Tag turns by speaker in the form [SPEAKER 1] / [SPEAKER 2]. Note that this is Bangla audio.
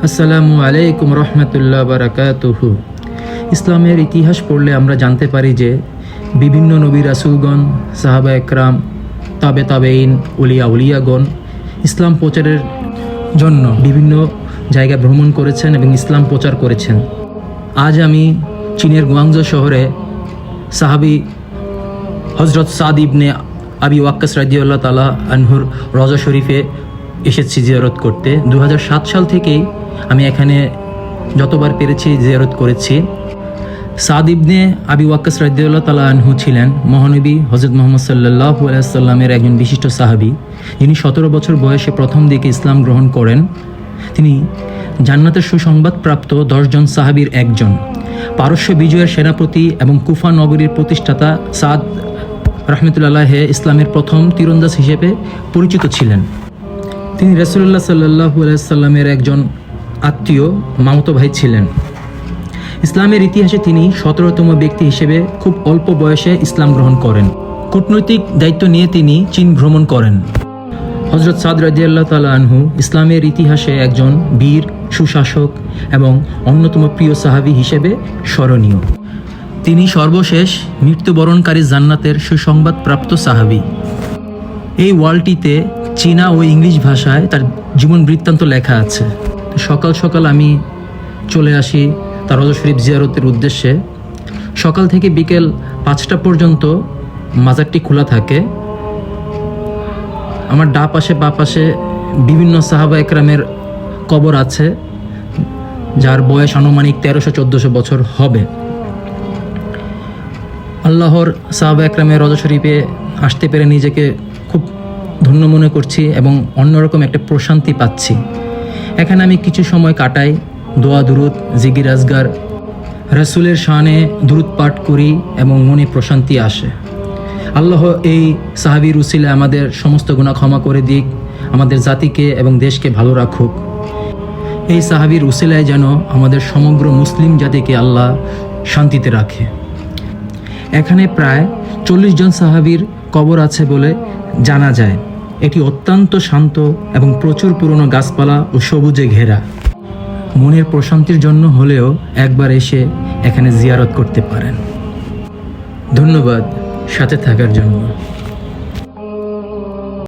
[SPEAKER 1] আসসালামু আলাইকুম রহমতুল্লাহ বারাকাতুহু। ইসলামের ইতিহাস পড়লে আমরা জানতে পারি যে বিভিন্ন নবী রাসূলগণ, সাহাবা একরাম, তাবেঈন, উলিয়াগণ ইসলাম প্রচারের জন্য বিভিন্ন জায়গায় ভ্রমণ করেছেন এবং ইসলাম প্রচার করেছেন। আজ আমি চীনের গুয়াংজো শহরে সাহাবী হযরত সাদ ইবনে আবি ওয়াক্কাস রাদিয়াল্লাহু তাআলা আনহুর রওজা শরীফে এসেছি জিয়ারত করতে। 2007 সাল থেকেই আমি এখানে যতবার পেরেছি জিয়ারত করেছি। সাদ ইবনে আবি ওয়াক্কাস রাদিয়াল্লাহু তাআলা আনহু ছিলেন মহানবী হযরত মুহাম্মদ সাল্লাল্লাহু আলাইহি ওয়াসাল্লামের একজন বিশিষ্ট সাহাবী, যিনি 17 বছর বয়সে প্রথম দিকে ইসলাম গ্রহণ করেন। তিনি জান্নাতের সুসংবাদ প্রাপ্ত 10 জন সাহাবীর একজন। পারস্য বিজয়ের সেনাপতি এবং কুফা নগরীর প্রতিষ্ঠাতা সাদ রাহমাতুল্লাহ ইসলামের প্রথম তীরন্দাজ হিসেবে পরিচিত ছিলেন। তিনি রাসূলুল্লাহ সাল্লাল্লাহু আলাইহি ওয়াসাল্লামের একজন আত্মীয় মামাতো ভাই ছিলেন। ইসলামের ইতিহাসে তিনি 17তম ব্যক্তি হিসেবে খুব অল্প বয়সে ইসলাম গ্রহণ করেন। কূটনৈতিক দায়িত্ব নিয়ে তিনি চীন ভ্রমণ করেন। হযরত সাদ রাদিয়াল্লাহু তাআলা আনহু ইসলামের ইতিহাসে একজন বীর, সুশাসক এবং অন্যতম প্রিয় সাহাবী হিসেবে স্মরণীয়। তিনি সর্বশেষ মৃত্যুবরণকারী জান্নাতের সুসংবাদ প্রাপ্ত সাহাবী। এই ওয়ার্ল্ডটিতে চীনা ও ইংলিশ ভাষায় তার জীবন বৃত্তান্ত লেখা আছে। সকাল সকাল আমি চলে আসি তার রওজা শরীফ জিয়ারতের উদ্দেশ্যে। সকাল থেকে বিকেল 5টা পর্যন্ত মাজারটি খোলা থাকে। আমার ডান পাশে বা পাশে বিভিন্ন সাহাবা একরামের কবর আছে, যার বয়স আনুমানিক 1300-1400 বছর হবে। আল্লাহর সাহাবা একরামের রওজা শরীফে আসতে পেরে নিজেকে খুব ধন্য মনে করছি এবং অন্যরকম একটা প্রশান্তি পাচ্ছি। এখানে আমি কিছু সময় কাটাই, দোয়া দুরুদ, জিকির আজগার, রাসূলের শানে দুরুদ পাঠ করি এবং মনে প্রশান্তি আসে। আল্লাহ এই সাহাবীর উসিলায় আমাদের সমস্ত গুনাহ ক্ষমা করে দিক, আমাদের জাতিকে এবং দেশকে ভালো রাখুক। এই সাহাবীর উসিলায় যেন আমাদের সমগ্র মুসলিম জাতিকে আল্লাহ শান্তিতে রাখে। এখানে প্রায় 40 জন সাহাবীর কবর আছে বলে জানা যায়। এটি অত্যন্ত শান্ত এবং প্রচুর পুরনো গাছপালা ও সবুজে ঘেরা। মনের প্রশান্তির জন্য হলেও একবার এসে এখানে জিয়ারত করতে পারেন। ধন্যবাদ সাথে থাকার জন্য।